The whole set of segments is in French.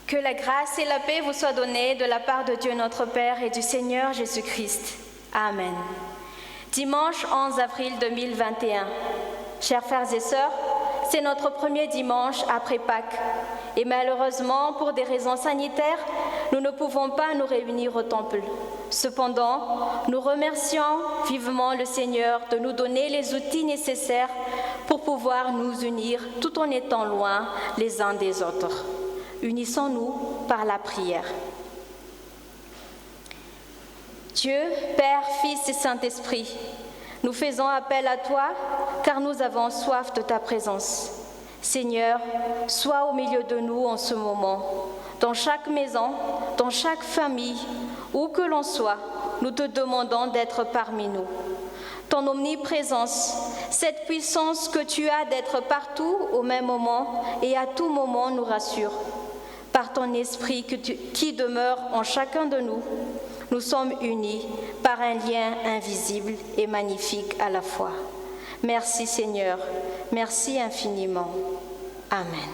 Que la grâce et la paix vous soient données de la part de Dieu notre Père et du Seigneur Jésus-Christ. Amen. Dimanche 11 avril 2021. Chers frères et sœurs, c'est notre premier dimanche après Pâques. Et malheureusement, pour des raisons sanitaires, nous ne pouvons pas nous réunir au temple. Cependant, nous remercions vivement le Seigneur de nous donner les outils nécessaires pour pouvoir nous unir tout en étant loin les uns des autres. Unissons-nous par la prière. Dieu, Père, Fils et Saint-Esprit, nous faisons appel à toi car nous avons soif de ta présence. Seigneur, sois au milieu de nous en ce moment. Dans chaque maison, dans chaque famille, où que l'on soit, nous te demandons d'être parmi nous. Ton omniprésence, cette puissance que tu as d'être partout au même moment et à tout moment nous rassure. Par ton esprit qui demeure en chacun de nous, nous sommes unis par un lien invisible et magnifique à la fois. Merci Seigneur, merci infiniment. Amen.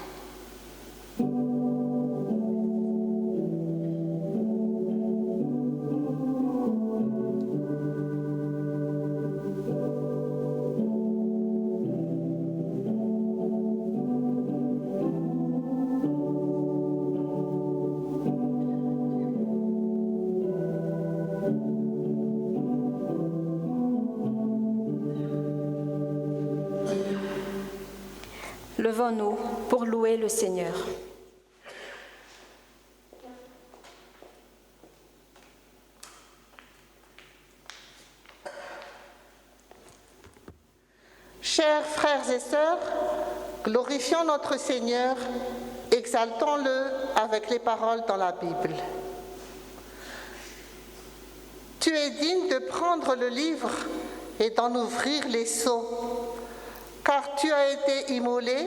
Levons-nous pour louer le Seigneur. Chers frères et sœurs, glorifions notre Seigneur, exaltons-le avec les paroles dans la Bible. Tu es digne de prendre le livre et d'en ouvrir les sceaux, car tu as été immolé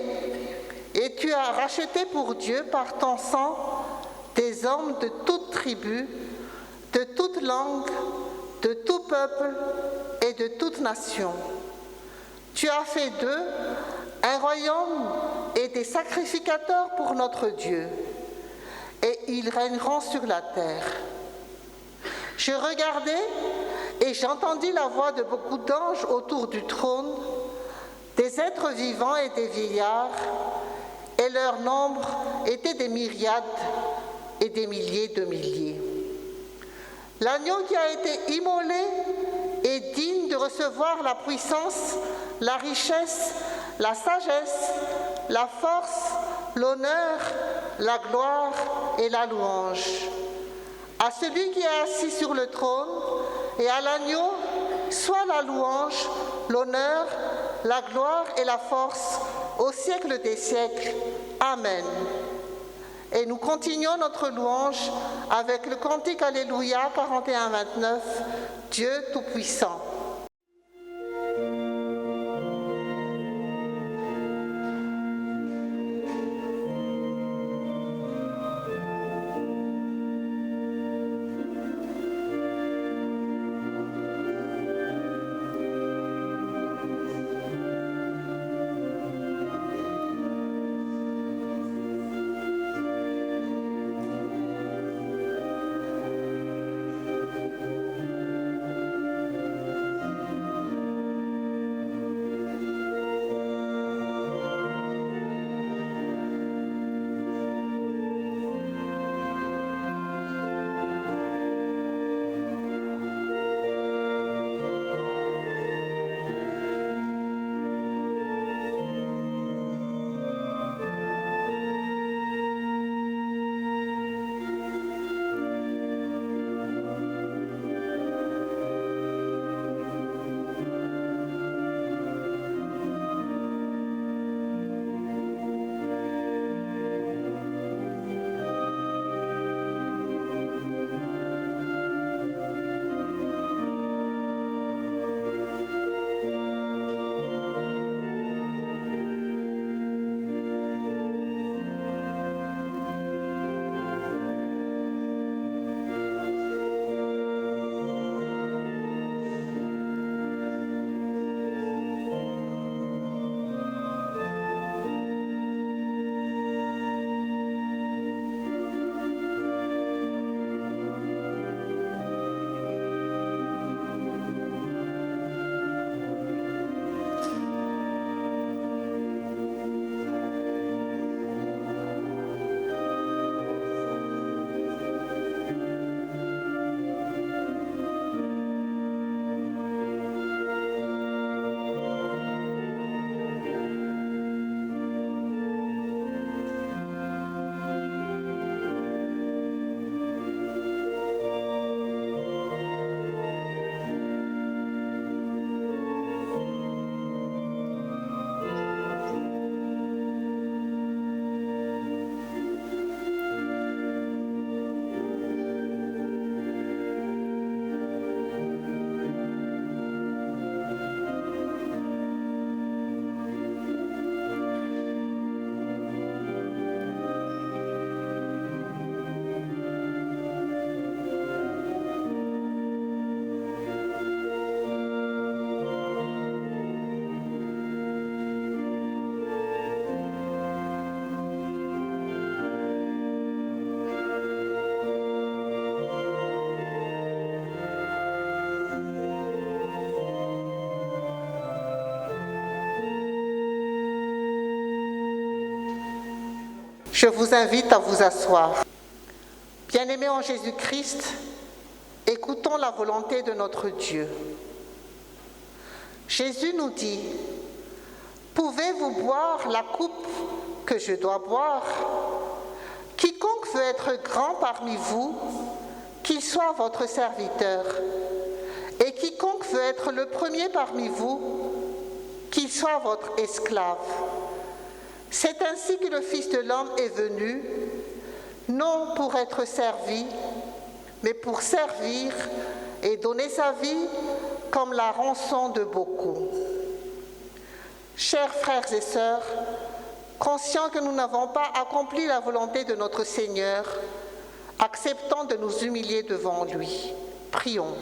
et tu as racheté pour Dieu par ton sang des hommes de toute tribu, de toute langue, de tout peuple et de toute nation. Tu as fait d'eux un royaume et des sacrificateurs pour notre Dieu, et ils régneront sur la terre. Je regardai et j'entendis la voix de beaucoup d'anges autour du trône, des êtres vivants et des vieillards, et leur nombre était des myriades et des milliers de milliers. L'agneau qui a été immolé est digne de recevoir la puissance, la richesse, la sagesse, la force, l'honneur, la gloire et la louange. À celui qui est assis sur le trône et à l'agneau, soit la louange, l'honneur, la gloire et la force au siècle des siècles. Amen. Et nous continuons notre louange avec le cantique Alléluia 41-29, Dieu Tout-Puissant. Je vous invite à vous asseoir. Bien-aimés en Jésus-Christ, écoutons la volonté de notre Dieu. Jésus nous dit, « Pouvez-vous boire la coupe que je dois boire ? Quiconque veut être grand parmi vous, qu'il soit votre serviteur. Et quiconque veut être le premier parmi vous, qu'il soit votre esclave. C'est ainsi que le Fils de l'homme est venu, non pour être servi, mais pour servir et donner sa vie comme la rançon de beaucoup. » Chers frères et sœurs, conscients que nous n'avons pas accompli la volonté de notre Seigneur, acceptons de nous humilier devant lui. Prions.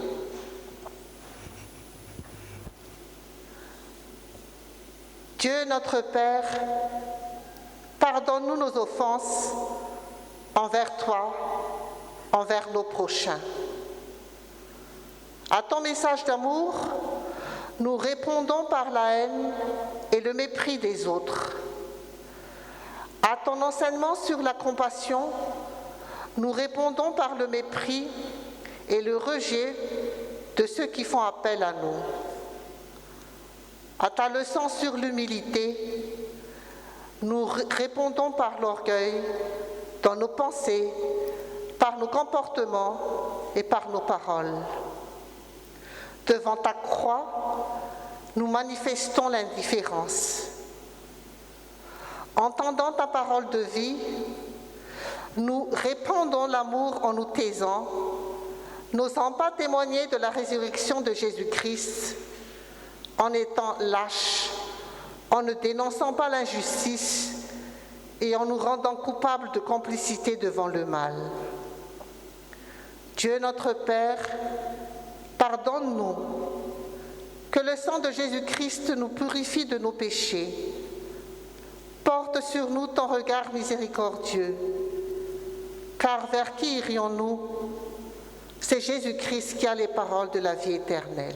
Dieu notre Père, pardonne-nous nos offenses envers toi, envers nos prochains. À ton message d'amour, nous répondons par la haine et le mépris des autres. À ton enseignement sur la compassion, nous répondons par le mépris et le rejet de ceux qui font appel à nous. À ta leçon sur l'humilité, nous répondons par l'orgueil dans nos pensées, par nos comportements et par nos paroles. Devant ta croix, nous manifestons l'indifférence. Entendant ta parole de vie, nous répandons l'amour en nous taisant, n'osant pas témoigner de la résurrection de Jésus-Christ, en étant lâches, en ne dénonçant pas l'injustice et en nous rendant coupables de complicité devant le mal. Dieu notre Père, pardonne-nous, que le sang de Jésus-Christ nous purifie de nos péchés. Porte sur nous ton regard miséricordieux, car vers qui irions-nous ? C'est Jésus-Christ qui a les paroles de la vie éternelle.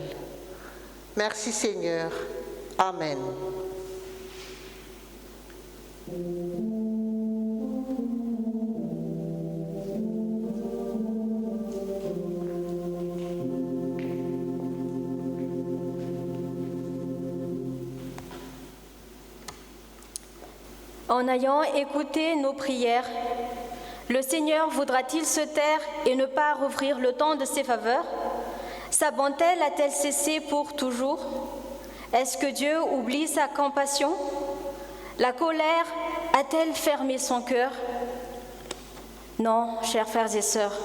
Merci Seigneur. Amen. En ayant écouté nos prières, le Seigneur voudra-t-il se taire et ne pas rouvrir le temps de ses faveurs ? Sa bonté a-t-elle cessé pour toujours ? Est-ce que Dieu oublie sa compassion ? La colère a-t-elle fermé son cœur ? Non, chers frères et sœurs,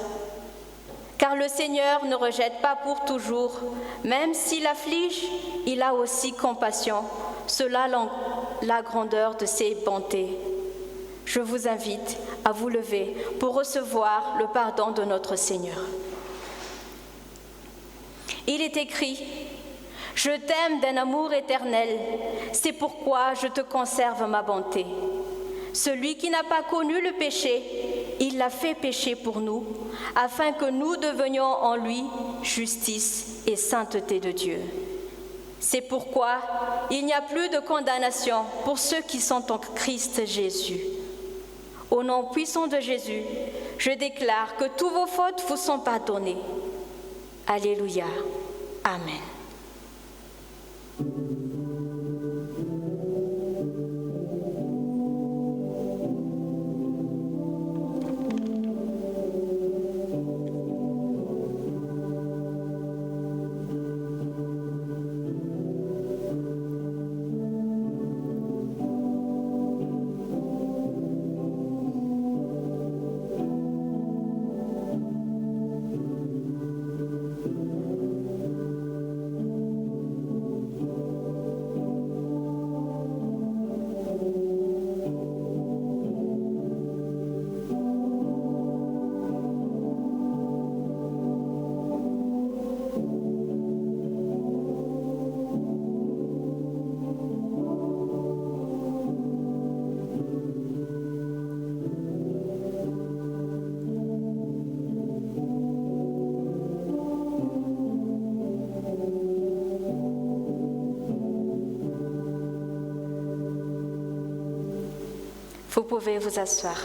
car le Seigneur ne rejette pas pour toujours. Même s'il afflige, il a aussi compassion. Cela la grandeur de ses bontés. Je vous invite à vous lever pour recevoir le pardon de notre Seigneur. Il est écrit, « Je t'aime d'un amour éternel, c'est pourquoi je te conserve ma bonté. » Celui qui n'a pas connu le péché, il l'a fait pécher pour nous, afin que nous devenions en lui justice et sainteté de Dieu. C'est pourquoi il n'y a plus de condamnation pour ceux qui sont en Christ Jésus. Au nom puissant de Jésus, je déclare que toutes vos fautes vous sont pardonnées. Alléluia. Amen. pouvez vous asseoir.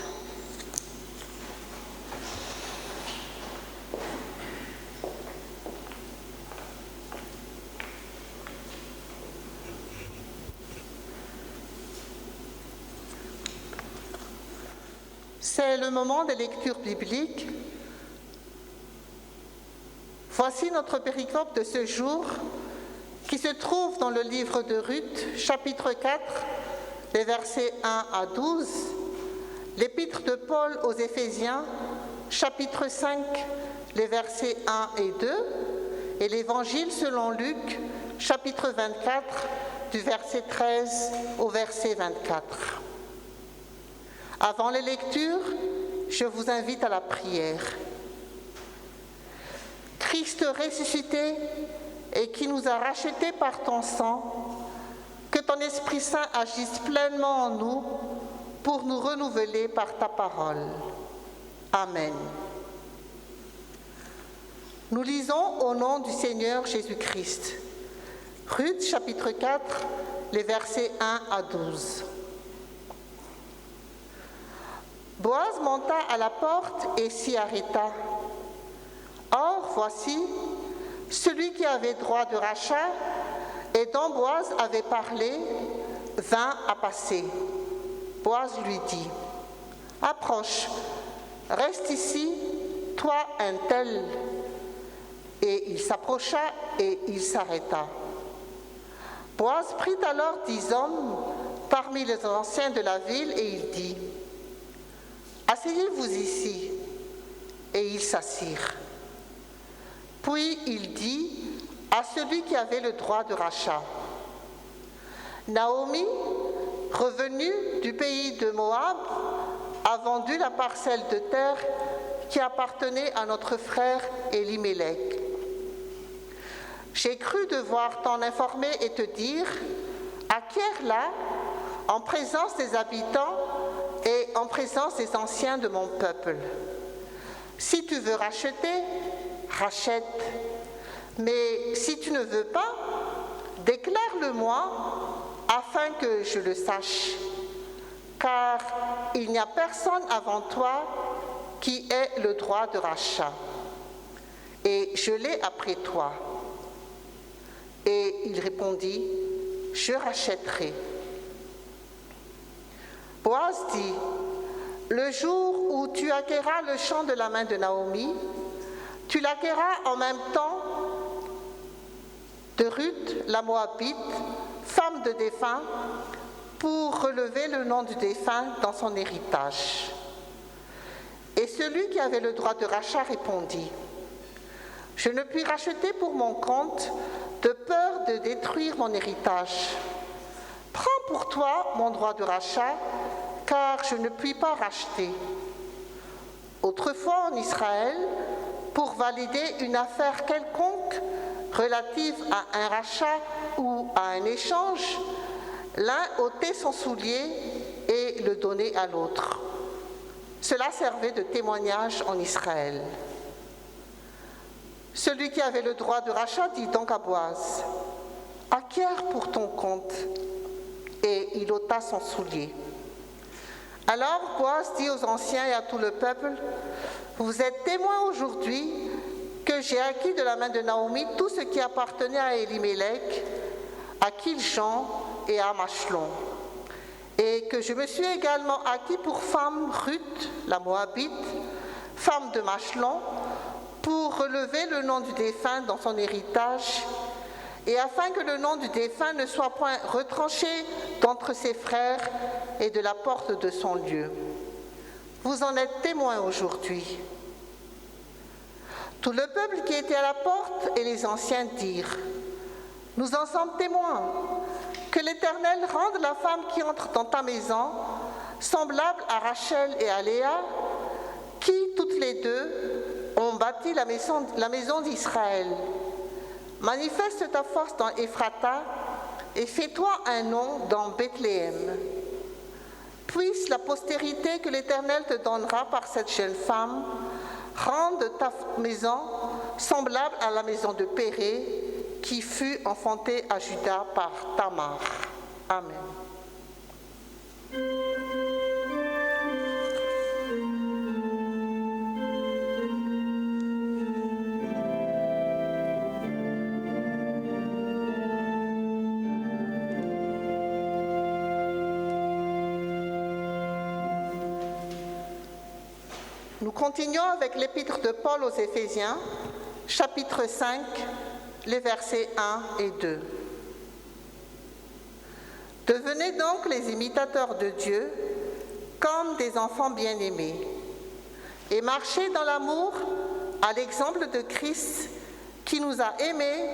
C'est le moment des lectures bibliques. Voici notre péricope de ce jour qui se trouve dans le livre de Ruth, chapitre 4, les versets 1 à 12, l'épître de Paul aux Éphésiens, chapitre 5, les versets 1 et 2, et l'évangile selon Luc, chapitre 24, du verset 13 au verset 24. Avant les lectures, je vous invite à la prière. Christ ressuscité et qui nous a rachetés par ton sang, que ton Esprit Saint agisse pleinement en nous pour nous renouveler par ta parole. Amen. Nous lisons au nom du Seigneur Jésus-Christ. Ruth, chapitre 4, les versets 1 à 12. Boaz monta à la porte et s'y arrêta. Or, voici, celui qui avait droit de rachat et dont Boaz avait parlé vint à passer. Boaz lui dit, « Approche, reste ici, toi un tel. » Et il s'approcha et il s'arrêta. Boaz prit alors 10 hommes parmi les anciens de la ville et il dit, « Asseyez-vous ici. » Et ils s'assirent. Puis il dit à celui qui avait le droit de rachat, « Naomi, revenue du pays de Moab, a vendu la parcelle de terre qui appartenait à notre frère Élimélec. J'ai cru devoir t'en informer et te dire, acquiers-la en présence des habitants et en présence des anciens de mon peuple. Si tu veux racheter, rachète. Mais si tu ne veux pas, déclare-le-moi afin que je le sache. Car il n'y a personne avant toi qui ait le droit de rachat. Et je l'ai après toi. Et il répondit, je rachèterai. Boaz dit, le jour où tu acquerras le champ de la main de Naomi, tu l'acquerras en même temps de Ruth, la Moabite, femme de défunt, pour relever le nom du défunt dans son héritage. Et celui qui avait le droit de rachat répondit, je ne puis racheter pour mon compte de peur de détruire mon héritage. Prends pour toi mon droit de rachat, car je ne puis pas racheter. Autrefois en Israël, pour valider une affaire quelconque relative à un rachat ou à un échange, l'un ôtait son soulier et le donnait à l'autre. Cela servait de témoignage en Israël. Celui qui avait le droit de rachat dit donc à Boaz, « Acquiers pour ton compte. » Et il ôta son soulier. Alors Boaz dit aux anciens et à tout le peuple, « Vous êtes témoins aujourd'hui que j'ai acquis de la main de Naomi tout ce qui appartenait à Élimélec, à Kiljan et à Machlon, et que je me suis également acquis pour femme Ruth, la Moabite, femme de Machlon, pour relever le nom du défunt dans son héritage, et afin que le nom du défunt ne soit point retranché d'entre ses frères et de la porte de son lieu. Vous en êtes témoins aujourd'hui. » Tout le peuple qui était à la porte et les anciens dirent, « Nous en sommes témoins, que l'Éternel rende la femme qui entre dans ta maison semblable à Rachel et à Léa, qui, toutes les deux, ont bâti la maison d'Israël. Manifeste ta force dans Ephrata et fais-toi un nom dans Bethléem. Puisse la postérité que l'Éternel te donnera par cette jeune femme rende ta maison semblable à la maison de Péré, qui fut enfantée à Juda par Tamar. Amen. Nous continuons avec l'épître de Paul aux Éphésiens, chapitre 5, les versets 1 et 2. Devenez donc les imitateurs de Dieu comme des enfants bien-aimés et marchez dans l'amour à l'exemple de Christ qui nous a aimés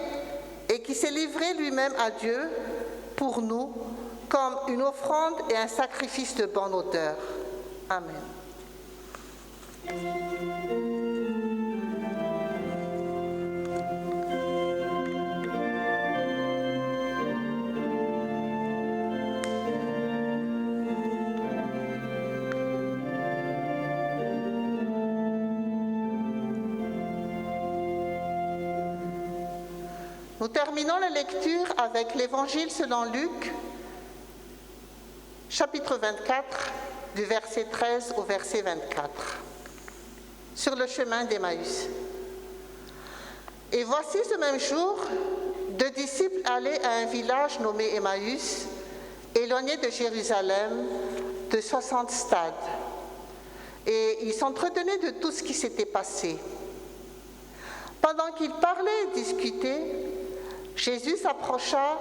et qui s'est livré lui-même à Dieu pour nous comme une offrande et un sacrifice de bonne odeur. Amen. Nous terminons la lecture avec l'Évangile selon Luc, chapitre 24, du verset 13 au verset 24, sur le chemin d'Emmaüs. Et voici ce même jour, 2 disciples allaient à un village nommé Emmaüs, éloigné de Jérusalem de 60 stades. Et ils s'entretenaient de tout ce qui s'était passé. Pendant qu'ils parlaient et discutaient, Jésus s'approcha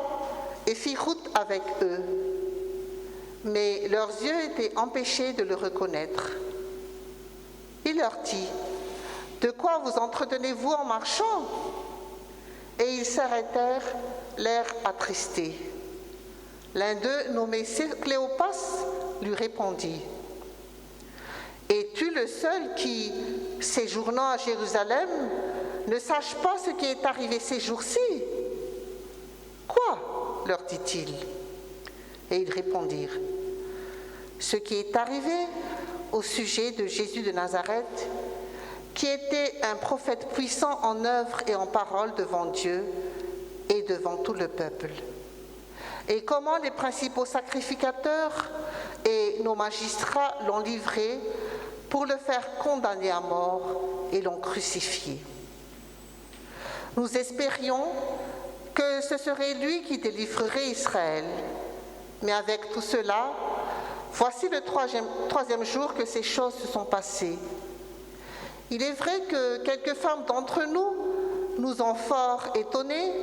et fit route avec eux. Mais leurs yeux étaient empêchés de le reconnaître. Il leur dit, « De quoi vous entretenez-vous en marchant ?» Et ils s'arrêtèrent, l'air attristé. L'un d'eux, nommé Cléopas, lui répondit, « Es-tu le seul qui, séjournant à Jérusalem, ne sache pas ce qui est arrivé ces jours-ci ?» « Quoi ?» leur dit-il. Et ils répondirent, « Ce qui est arrivé au sujet de Jésus de Nazareth, qui était un prophète puissant en œuvre et en parole devant Dieu et devant tout le peuple. Et comment les principaux sacrificateurs et nos magistrats l'ont livré pour le faire condamner à mort et l'ont crucifié. Nous espérions que ce serait lui qui délivrerait Israël. Mais avec tout cela, voici le troisième jour que ces choses se sont passées. Il est vrai que quelques femmes d'entre nous nous ont fort étonnés,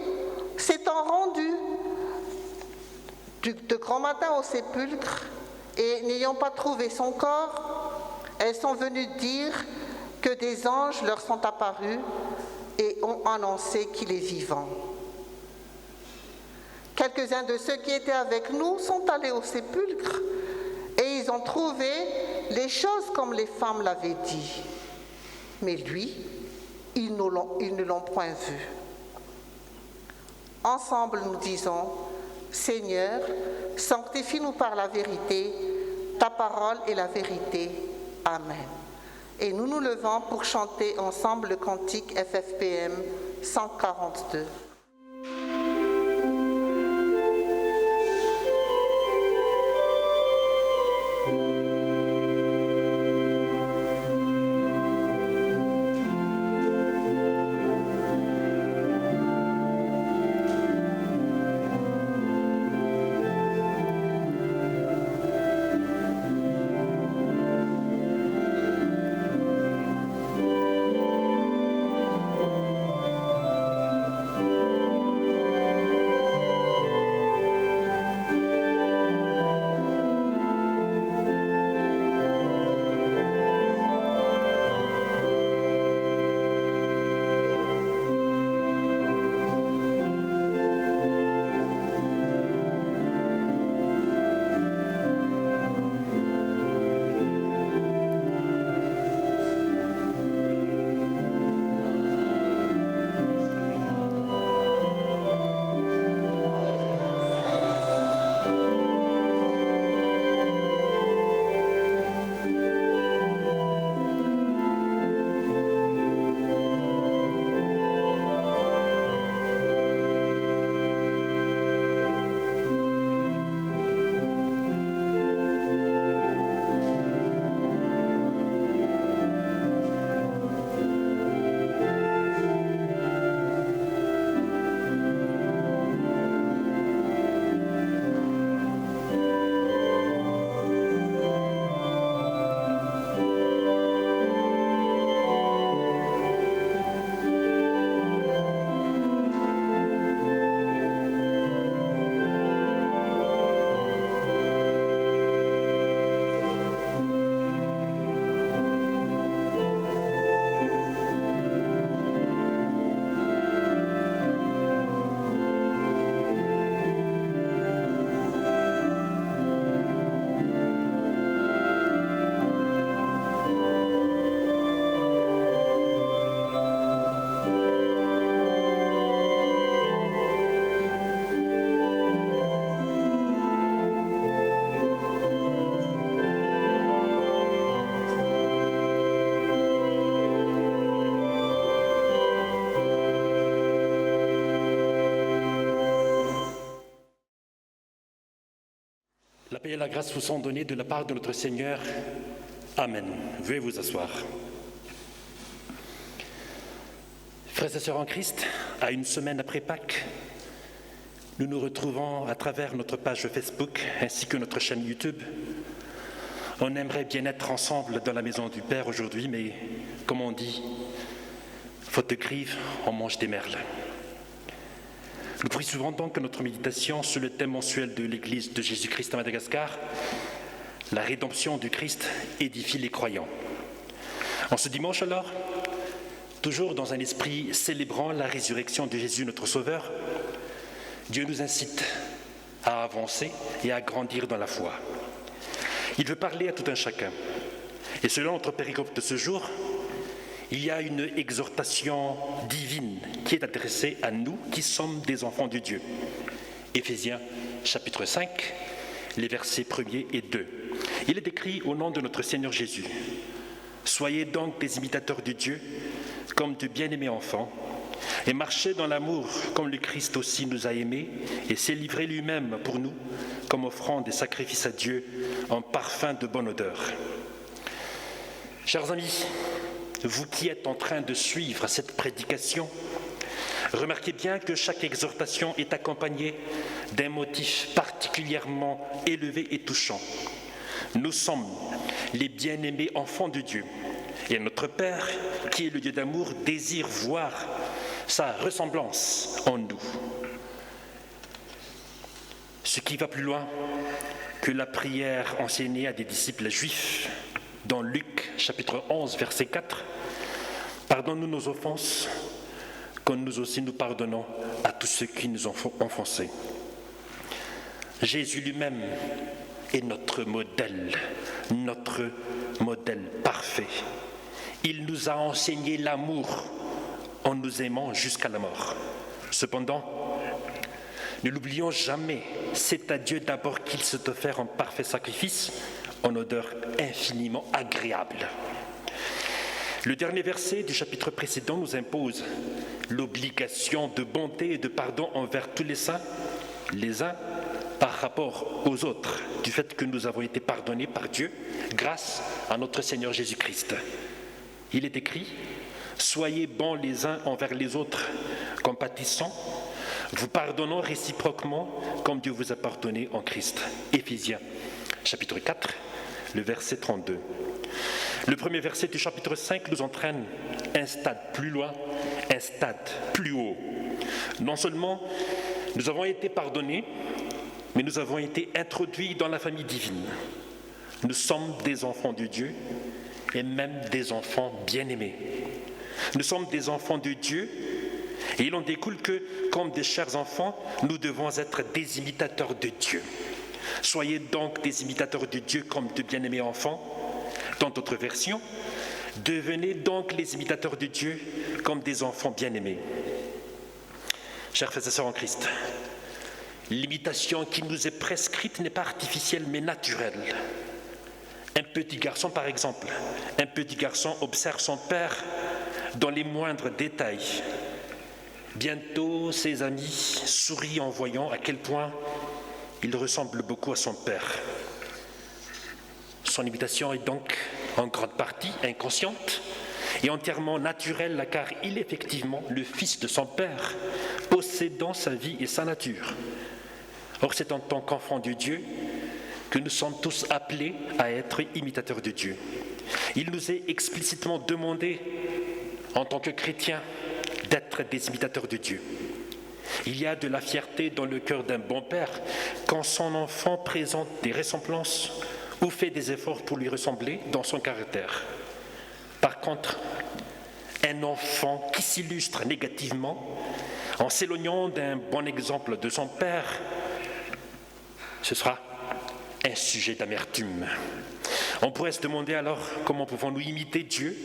s'étant rendues de grand matin au sépulcre et n'ayant pas trouvé son corps, elles sont venues dire que des anges leur sont apparus et ont annoncé qu'il est vivant. Quelques-uns de ceux qui étaient avec nous sont allés au sépulcre et ils ont trouvé les choses comme les femmes l'avaient dit. Mais lui, ils ne l'ont point vu. Ensemble, nous disons, Seigneur, sanctifie-nous par la vérité, ta parole est la vérité. Amen. Et nous nous levons pour chanter ensemble le cantique FFPM 142. et la grâce vous sont données de la part de notre Seigneur. Amen. Veuillez vous asseoir. Frères et sœurs en Christ, à une semaine après Pâques, nous nous retrouvons à travers notre page Facebook ainsi que notre chaîne YouTube. On aimerait bien être ensemble dans la maison du Père aujourd'hui, mais comme on dit, faute de grive, on mange des merles. Nous poursuivons donc notre méditation sur le thème mensuel de l'Église de Jésus-Christ à Madagascar, la rédemption du Christ édifie les croyants. En ce dimanche alors, toujours dans un esprit célébrant la résurrection de Jésus notre Sauveur, Dieu nous incite à avancer et à grandir dans la foi. Il veut parler à tout un chacun. Et selon notre péricope de ce jour, il y a une exhortation divine qui est adressée à nous qui sommes des enfants de Dieu. Éphésiens chapitre 5, les versets 1er et 2. Il est écrit au nom de notre Seigneur Jésus. Soyez donc des imitateurs de Dieu, comme de bien-aimés enfants, et marchez dans l'amour comme le Christ aussi nous a aimés et s'est livré lui-même pour nous comme offrande et sacrifice à Dieu en parfum de bonne odeur. Chers amis, vous qui êtes en train de suivre cette prédication, remarquez bien que chaque exhortation est accompagnée d'un motif particulièrement élevé et touchant. Nous sommes les bien-aimés enfants de Dieu, et notre Père, qui est le Dieu d'amour, désire voir sa ressemblance en nous. Ce qui va plus loin que la prière enseignée à des disciples juifs dans Luc chapitre 11 verset 4. Pardonne-nous nos offenses, comme nous aussi nous pardonnons à tous ceux qui nous ont offensés. Jésus lui-même est notre modèle parfait. Il nous a enseigné l'amour en nous aimant jusqu'à la mort. Cependant, ne l'oublions jamais, c'est à Dieu d'abord qu'il s'est offert en parfait sacrifice, en odeur infiniment agréable. Le dernier verset du chapitre précédent nous impose l'obligation de bonté et de pardon envers tous les saints, les uns par rapport aux autres, du fait que nous avons été pardonnés par Dieu grâce à notre Seigneur Jésus-Christ. Il est écrit « Soyez bons les uns envers les autres, compatissants, vous pardonnant réciproquement comme Dieu vous a pardonné en Christ. » Éphésiens chapitre 4, le verset 32. Le premier verset du chapitre 5 nous entraîne un stade plus loin, un stade plus haut. Non seulement nous avons été pardonnés, mais nous avons été introduits dans la famille divine. Nous sommes des enfants de Dieu et même des enfants bien-aimés. Nous sommes des enfants de Dieu et il en découle que, comme des chers enfants, nous devons être des imitateurs de Dieu. Soyez donc des imitateurs de Dieu comme de bien-aimés enfants. Dans d'autres versions, devenez donc les imitateurs de Dieu comme des enfants bien-aimés. Chers frères et sœurs en Christ, l'imitation qui nous est prescrite n'est pas artificielle mais naturelle. Un petit garçon, par exemple, observe son père dans les moindres détails. Bientôt, ses amis sourient en voyant à quel point il ressemble beaucoup à son père. Son imitation est donc en grande partie inconsciente et entièrement naturelle, car il est effectivement le fils de son père, possédant sa vie et sa nature. Or, c'est en tant qu'enfants de Dieu que nous sommes tous appelés à être imitateurs de Dieu. Il nous est explicitement demandé, en tant que chrétiens, d'être des imitateurs de Dieu. Il y a de la fierté dans le cœur d'un bon père quand son enfant présente des ressemblances ou fait des efforts pour lui ressembler dans son caractère. Par contre, un enfant qui s'illustre négativement en s'éloignant d'un bon exemple de son père, ce sera un sujet d'amertume. On pourrait se demander alors comment pouvons-nous imiter Dieu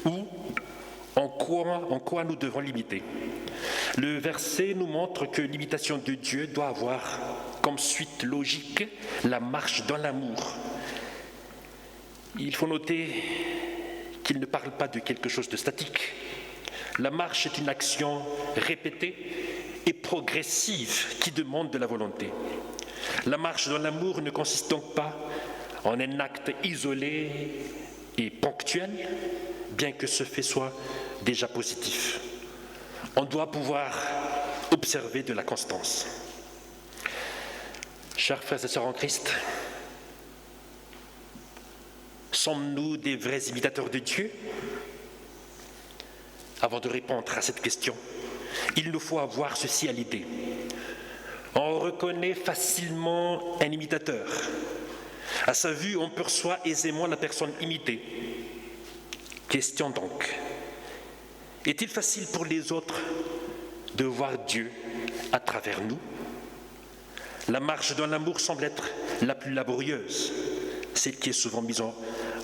ou en quoi nous devons l'imiter. Le verset nous montre que l'imitation de Dieu doit avoir comme suite logique la marche dans l'amour. Il faut noter qu'il ne parle pas de quelque chose de statique. La marche est une action répétée et progressive qui demande de la volonté. La marche dans l'amour ne consiste donc pas en un acte isolé et ponctuel, bien que ce fait soit déjà positif. On doit pouvoir observer de la constance. Chers frères et sœurs en Christ, sommes-nous des vrais imitateurs de Dieu? Avant de répondre à cette question, il nous faut avoir ceci à l'idée. On reconnaît facilement un imitateur. À sa vue, on perçoit aisément la personne imitée. Question donc, est-il facile pour les autres de voir Dieu à travers nous? La marche dans l'amour semble être la plus laborieuse, celle qui est souvent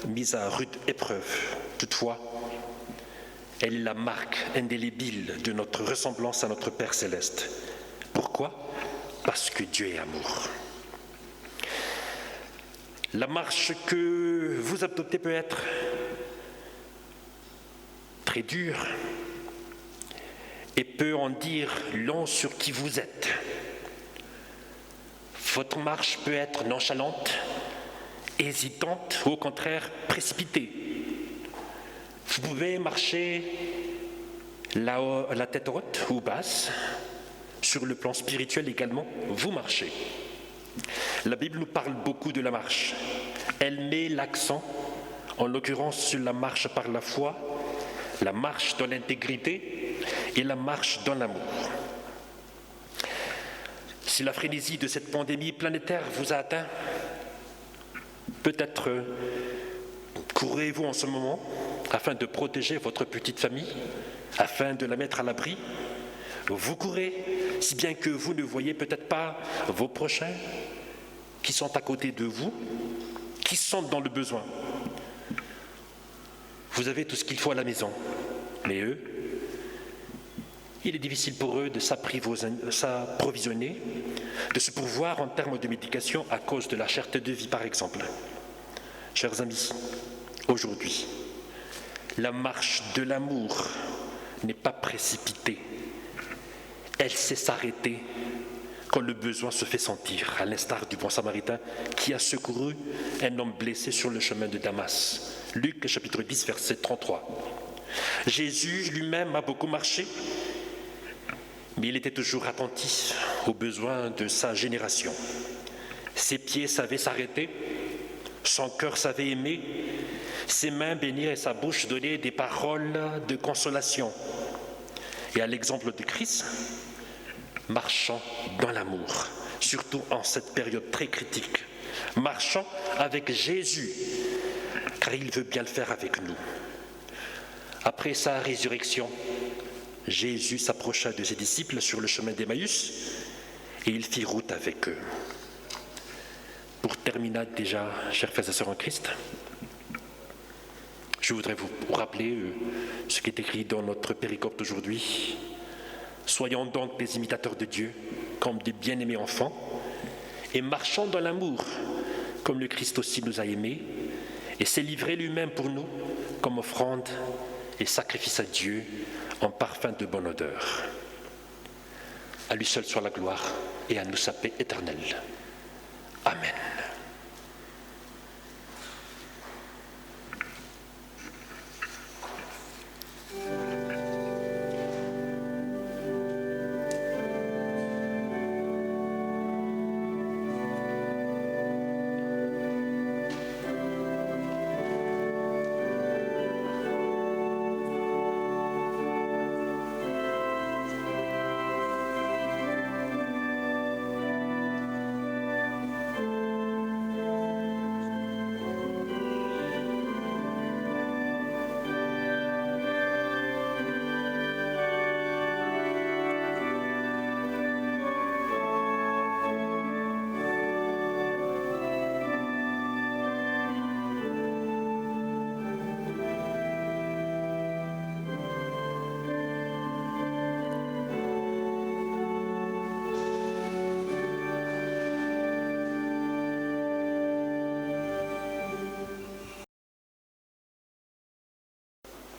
mise à rude épreuve. Toutefois, elle est la marque indélébile de notre ressemblance à notre Père céleste. Pourquoi? Parce que Dieu est amour. La marche que vous adoptez peut être très dure et peut en dire long sur qui vous êtes. Votre marche peut être nonchalante, hésitante ou au contraire précipitée. Vous pouvez marcher la tête haute ou basse. Sur le plan spirituel également, vous marchez. La Bible nous parle beaucoup de la marche. Elle met l'accent, en l'occurrence, sur la marche par la foi, la marche dans l'intégrité et la marche dans l'amour. Si la frénésie de cette pandémie planétaire vous a atteint, peut-être courez-vous en ce moment afin de protéger votre petite famille, afin de la mettre à l'abri. Vous courez, si bien que vous ne voyez peut-être pas vos prochains qui sont à côté de vous, qui sont dans le besoin. Vous avez tout ce qu'il faut à la maison, mais eux, il est difficile pour eux de s'approvisionner, de se pourvoir en termes de médication à cause de la cherté de vie, par exemple. Chers amis, aujourd'hui, la marche de l'amour n'est pas précipitée. Elle sait s'arrêter quand le besoin se fait sentir, à l'instar du bon samaritain qui a secouru un homme blessé sur le chemin de Damas. Luc chapitre 10, verset 33. Jésus lui-même a beaucoup marché, mais il était toujours attentif aux besoins de sa génération. Ses pieds savaient s'arrêter, son cœur savait aimer, ses mains bénir et sa bouche donner des paroles de consolation. Et à l'exemple de Christ, marchant dans l'amour, surtout en cette période très critique, marchant avec Jésus, car il veut bien le faire avec nous. Après sa résurrection, Jésus s'approcha de ses disciples sur le chemin d'Emmaüs et il fit route avec eux. Pour terminer déjà, chers frères et sœurs en Christ, je voudrais vous rappeler ce qui est écrit dans notre péricope d'aujourd'hui. Soyons donc des imitateurs de Dieu, comme des bien-aimés enfants, et marchons dans l'amour, comme le Christ aussi nous a aimés, et s'est livré lui-même pour nous, comme offrande et sacrifice à Dieu, en parfum de bonne odeur. À lui seul soit la gloire, et à nous sa paix éternelle. Amen.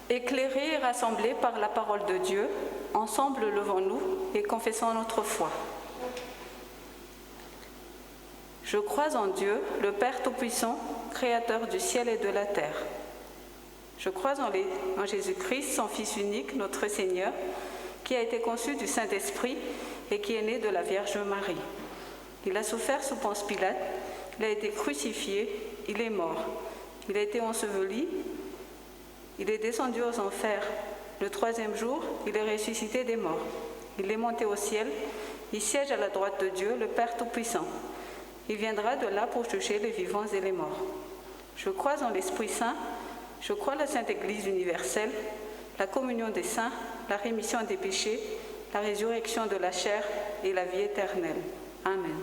Éclairés et rassemblés par la parole de Dieu, ensemble levons-nous et confessons notre foi. Je crois en Dieu, le Père Tout-Puissant, Créateur du ciel et de la terre. Je crois en Jésus-Christ, son Fils unique, notre Seigneur, qui a été conçu du Saint-Esprit et qui est né de la Vierge Marie. Il a souffert sous Ponce Pilate, il a été crucifié, il est mort. Il a été enseveli, il est descendu aux enfers. Le troisième jour, il est ressuscité des morts. Il est monté au ciel, il siège à la droite de Dieu, le Père Tout-Puissant. Il viendra de là pour juger les vivants et les morts. Je crois en l'Esprit Saint, je crois en la Sainte Église universelle, la communion des saints, la rémission des péchés, la résurrection de la chair et la vie éternelle. Amen.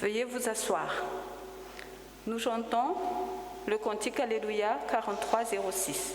Veuillez vous asseoir. Nous chantons le cantique Alléluia 4306.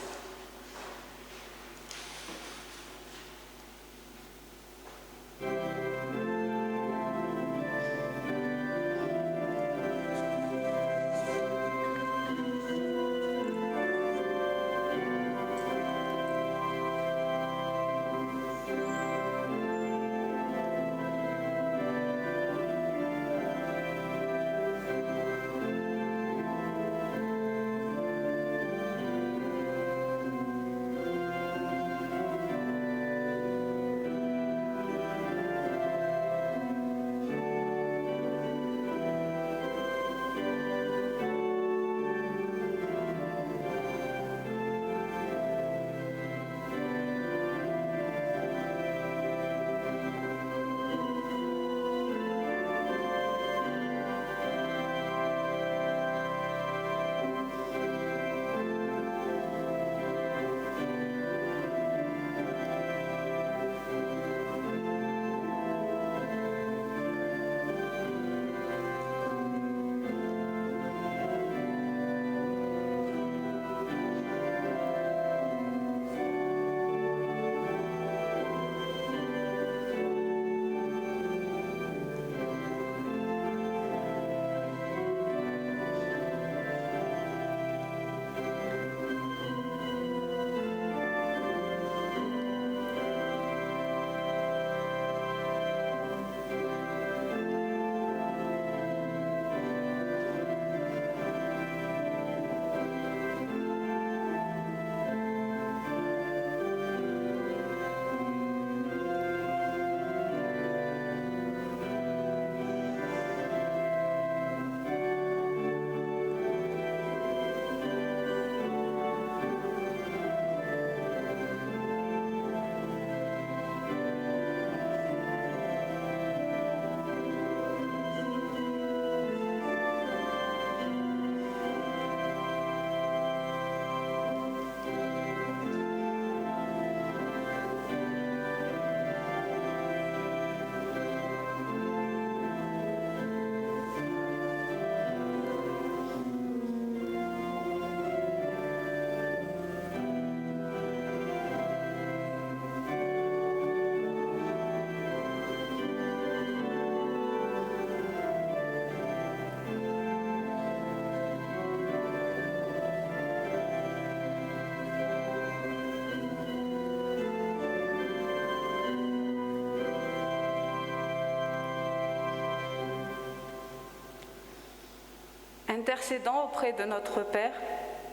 Intercédons auprès de notre Père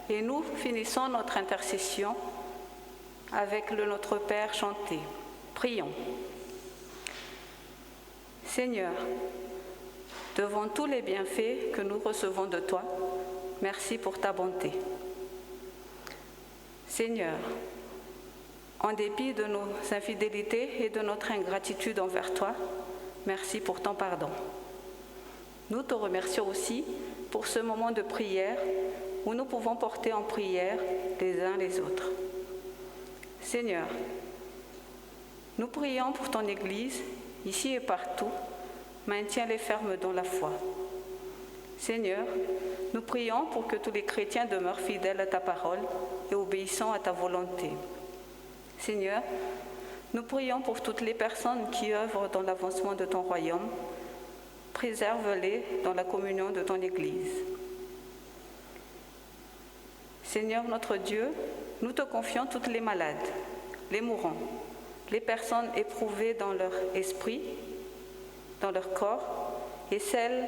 et nous finissons notre intercession avec le Notre Père chanté. Prions. Seigneur, devant tous les bienfaits que nous recevons de toi, merci pour ta bonté. Seigneur, en dépit de nos infidélités et de notre ingratitude envers toi, merci pour ton pardon. Nous te remercions aussi pour ce moment de prière où nous pouvons porter en prière les uns les autres. Seigneur, nous prions pour ton Église, ici et partout, maintiens-les fermes dans la foi. Seigneur, nous prions pour que tous les chrétiens demeurent fidèles à ta parole et obéissant à ta volonté. Seigneur, nous prions pour toutes les personnes qui œuvrent dans l'avancement de ton royaume. Préserve-les dans la communion de ton Église. Seigneur notre Dieu, nous te confions toutes les malades, les mourants, les personnes éprouvées dans leur esprit, dans leur corps, et celles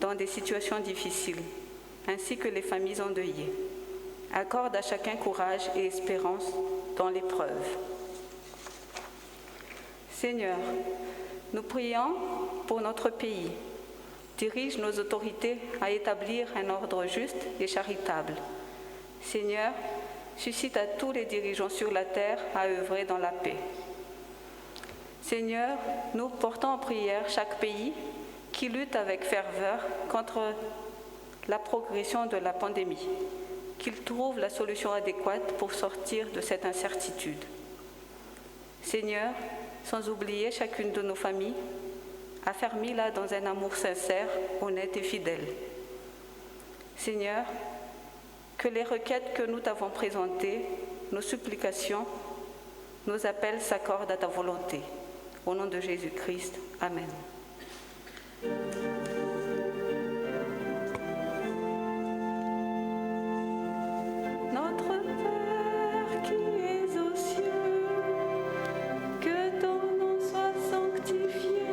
dans des situations difficiles, ainsi que les familles endeuillées. Accorde à chacun courage et espérance dans l'épreuve. Seigneur, nous prions pour notre pays. Dirige nos autorités à établir un ordre juste et charitable. Seigneur, suscite à tous les dirigeants sur la terre à œuvrer dans la paix. Seigneur, nous portons en prière chaque pays qui lutte avec ferveur contre la progression de la pandémie, qu'il trouve la solution adéquate pour sortir de cette incertitude. Seigneur, sans oublier chacune de nos familles, affermis-la dans un amour sincère, honnête et fidèle. Seigneur, que les requêtes que nous t'avons présentées, nos supplications, nos appels s'accordent à ta volonté. Au nom de Jésus-Christ, Amen. Notre Père qui es aux cieux, que ton nom soit sanctifié,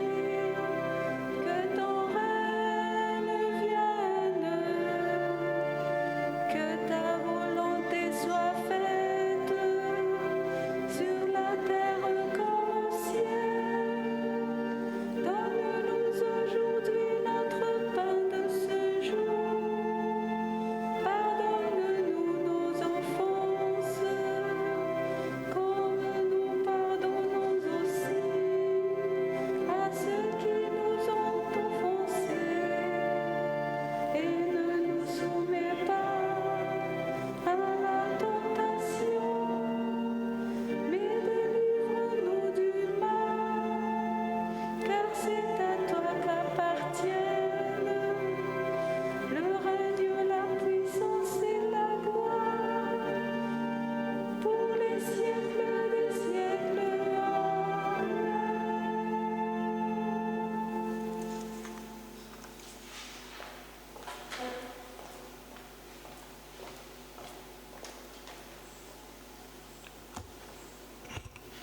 que ton règne vienne, que ta volonté soit faite sur la terre comme au ciel. Donne-nous aujourd'hui notre pain de ce jour. Pardonne-nous nos offenses, comme nous pardonnons aussi à ceux qui nous ont offensés. Et ne nous soumets pas à la tentation, mais délivre-nous du mal, car c'est à toi qu'appartiennent le règne, la puissance et la gloire, pour les siècles des siècles. Amen.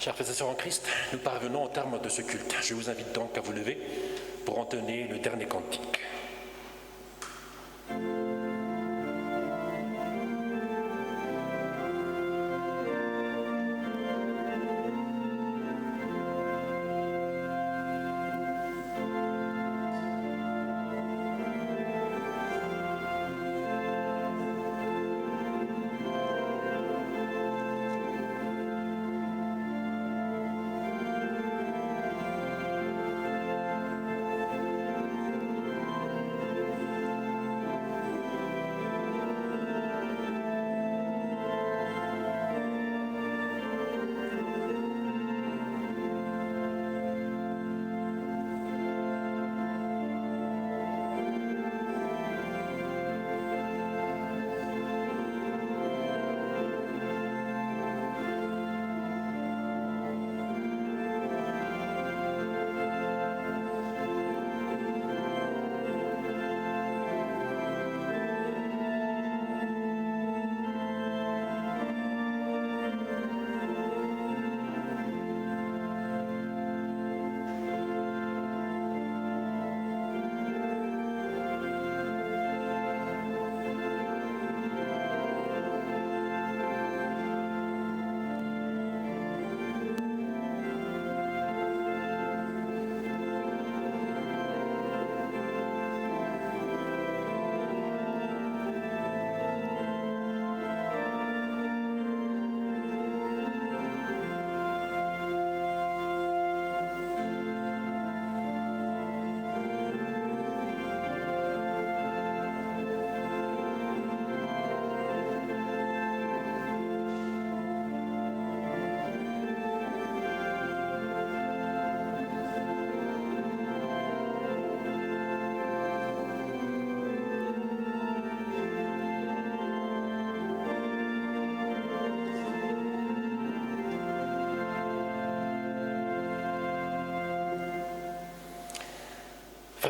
Chers frères et sœurs en Christ, nous parvenons au terme de ce culte. Je vous invite donc à vous lever pour entonner le dernier cantique.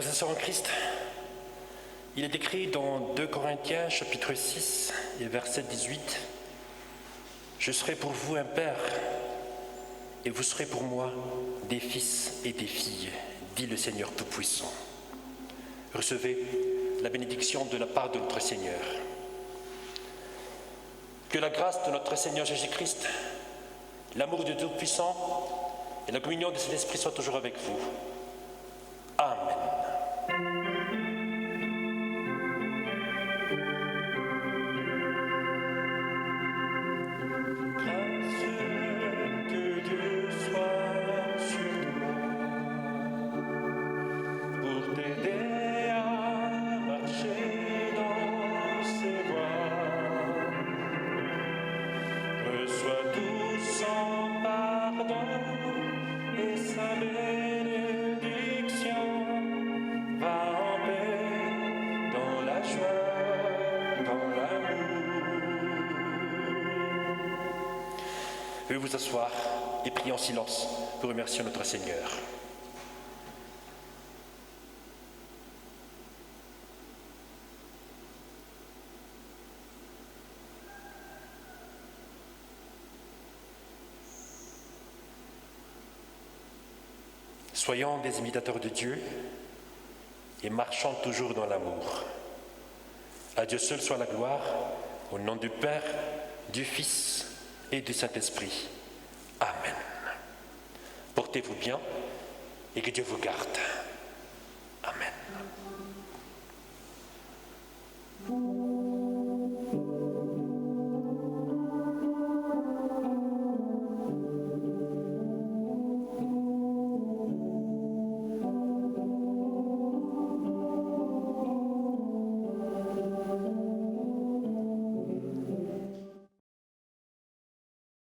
Frères et sœurs en Christ, il est écrit dans 2 Corinthiens chapitre 6 et verset 18 « Je serai pour vous un père et vous serez pour moi des fils et des filles, dit le Seigneur Tout-Puissant. » Recevez la bénédiction de la part de notre Seigneur. Que la grâce de notre Seigneur Jésus-Christ, l'amour de Tout-Puissant et la communion de cet Esprit soient toujours avec vous. Amen. Veuillez vous asseoir et prier en silence pour remercier notre Seigneur. Soyons des imitateurs de Dieu et marchons toujours dans l'amour. À Dieu seul soit la gloire, au nom du Père, du Fils et du Saint-Esprit. Amen. Portez-vous bien et que Dieu vous garde. Amen.